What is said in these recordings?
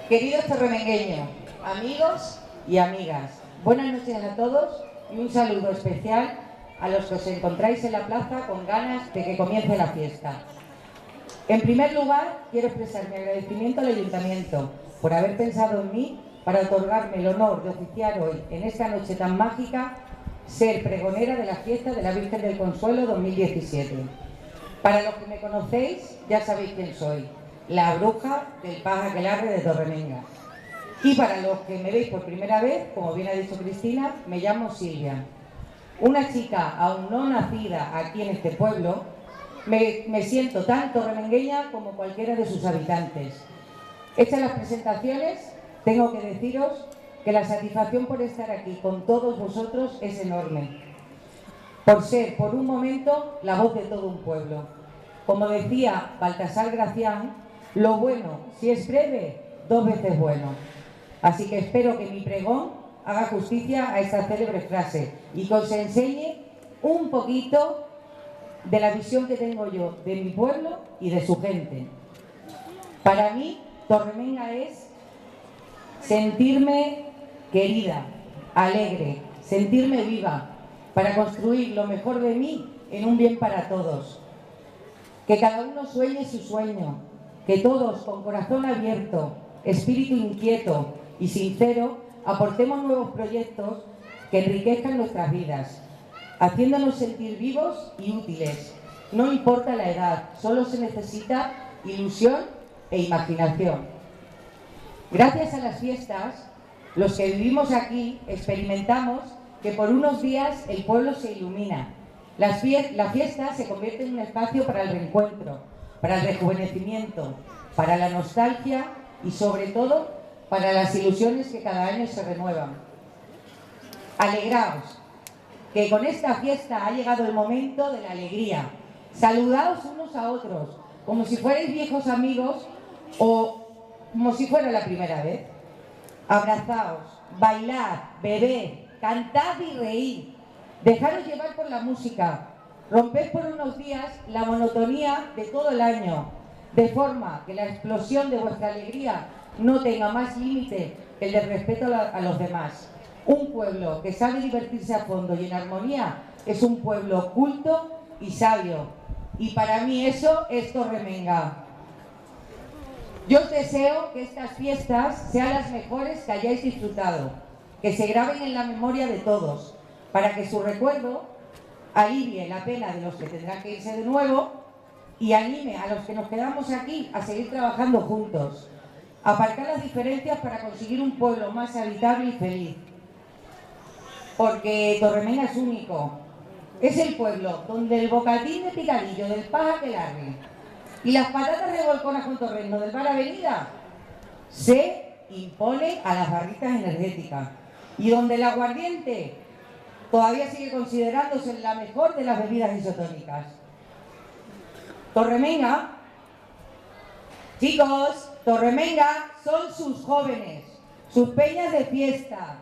Queridos torremengueños, amigos y amigas, buenas noches a todos y un saludo especial a los que os encontráis en la plaza con ganas de que comience la fiesta. En primer lugar, quiero expresar mi agradecimiento al Ayuntamiento por haber pensado en mí para otorgarme el honor de oficiar hoy, en esta noche tan mágica, ser pregonera de la fiesta de la Virgen del Consuelo 2017. Para los que me conocéis, ya sabéis quién soy, la bruja del Pajaquelarre de Torremenga. Y para los que me veis por primera vez, como bien ha dicho Cristina, me llamo Silvia. Una chica aún no nacida aquí en este pueblo, me siento tan torremengueña como cualquiera de sus habitantes. Hechas las presentaciones, tengo que deciros que la satisfacción por estar aquí con todos vosotros es enorme. Por ser, por un momento, la voz de todo un pueblo. Como decía Baltasar Gracián, lo bueno, si es breve, 2 veces bueno. Así que espero que mi pregón haga justicia a esta célebre frase y que os enseñe un poquito de la visión que tengo yo de mi pueblo y de su gente. Para mí, Torremenga es sentirme querida, alegre, sentirme viva, para construir lo mejor de mí en un bien para todos. Que cada uno sueñe su sueño, que todos con corazón abierto, espíritu inquieto y sincero aportemos nuevos proyectos que enriquezcan nuestras vidas, haciéndonos sentir vivos y útiles. No importa la edad, solo se necesita ilusión e imaginación. Gracias a las fiestas, los que vivimos aquí experimentamos que por unos días el pueblo se ilumina. La fiesta se convierte en un espacio para el reencuentro, para el rejuvenecimiento, para la nostalgia y sobre todo para las ilusiones que cada año se renuevan. Alegraos, que con esta fiesta ha llegado el momento de la alegría. Saludaos unos a otros, como si fuerais viejos amigos o como si fuera la primera vez. Abrazaos, bailad, bebed, cantad y reíd. Dejaros llevar por la música. Romped por unos días la monotonía de todo el año, de forma que la explosión de vuestra alegría no tenga más límite que el del respeto a los demás. Un pueblo que sabe divertirse a fondo y en armonía es un pueblo culto y sabio. Y para mí eso es Torremenga. Yo os deseo que estas fiestas sean las mejores que hayáis disfrutado, que se graben en la memoria de todos, para que su recuerdo alivie la pena de los que tendrán que irse de nuevo y anime a los que nos quedamos aquí a seguir trabajando juntos, aparcar las diferencias para conseguir un pueblo más habitable y feliz. Porque Torremenga es único. Es el pueblo donde el bocadín de picadillo del Pajaquelarre y las patatas revolconas con torrendo del Bar Avenida se impone a las barritas energéticas y donde el aguardiente todavía sigue considerándose la mejor de las bebidas isotónicas. Torremenga, chicos, Torremenga son sus jóvenes, sus peñas de fiesta,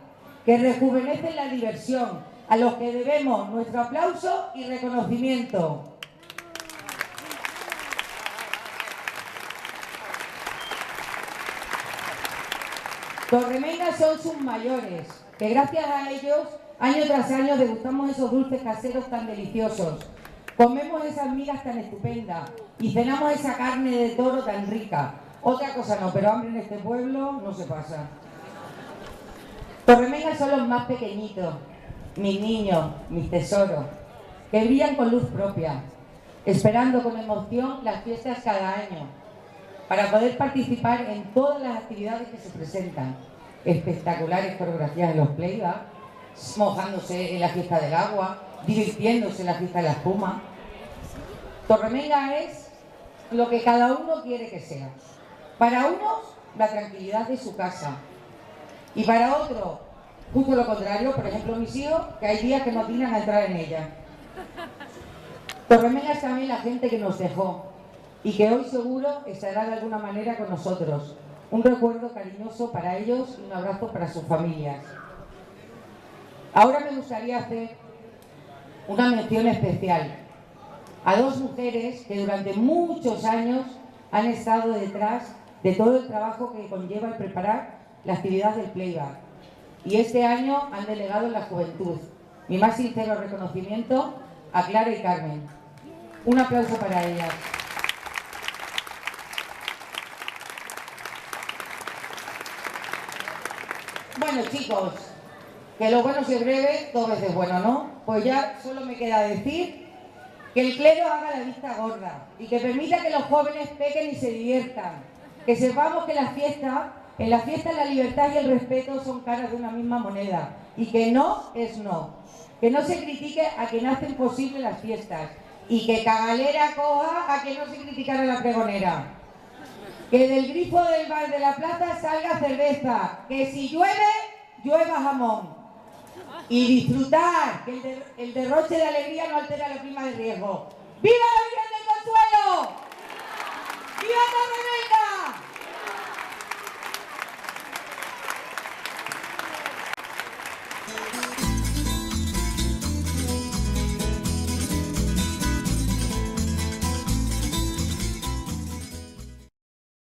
que rejuvenecen la diversión, a los que debemos nuestro aplauso y reconocimiento. Torremenga son sus mayores, que gracias a ellos, año tras año, degustamos esos dulces caseros tan deliciosos, comemos esas migas tan estupendas y cenamos esa carne de toro tan rica. Otra cosa no, pero hambre en este pueblo no se pasa. Torremenga son los más pequeñitos, mis niños, mis tesoros, que brillan con luz propia, esperando con emoción las fiestas cada año, para poder participar en todas las actividades que se presentan. Espectaculares coreografías en los playback, mojándose en la fiesta del agua, divirtiéndose en la fiesta de la espuma. Torremenga es lo que cada uno quiere que sea. Para unos, la tranquilidad de su casa. Y para otros, justo lo contrario, por ejemplo mis hijos, que hay días que no atinan a entrar en ella. Torremenga es también la gente que nos dejó y que hoy seguro estará de alguna manera con nosotros. Un recuerdo cariñoso para ellos y un abrazo para sus familias. Ahora me gustaría hacer una mención especial a 2 mujeres que durante muchos años han estado detrás de todo el trabajo que conlleva el preparar la actividad del playback. Y este año han delegado en la juventud. Mi más sincero reconocimiento a Clara y Carmen. Un aplauso para ellas. Bueno, chicos, que lo bueno se breve, dos veces bueno, ¿no? Pues ya solo me queda decir que el clero haga la vista gorda y que permita que los jóvenes pequen y se diviertan. Que sepamos que en la fiesta la libertad y el respeto son caras de una misma moneda y que no es no. Que no se critique a quien hace imposible las fiestas y que cagalera coja a quien no se criticara la pregonera. Que del grifo del bar de la plaza salga cerveza, que si llueve, llueva jamón. Y disfrutar, que el derroche de alegría no altera la prima de riesgo. ¡Viva la Virgen del Consuelo! ¡Viva Torreblanca!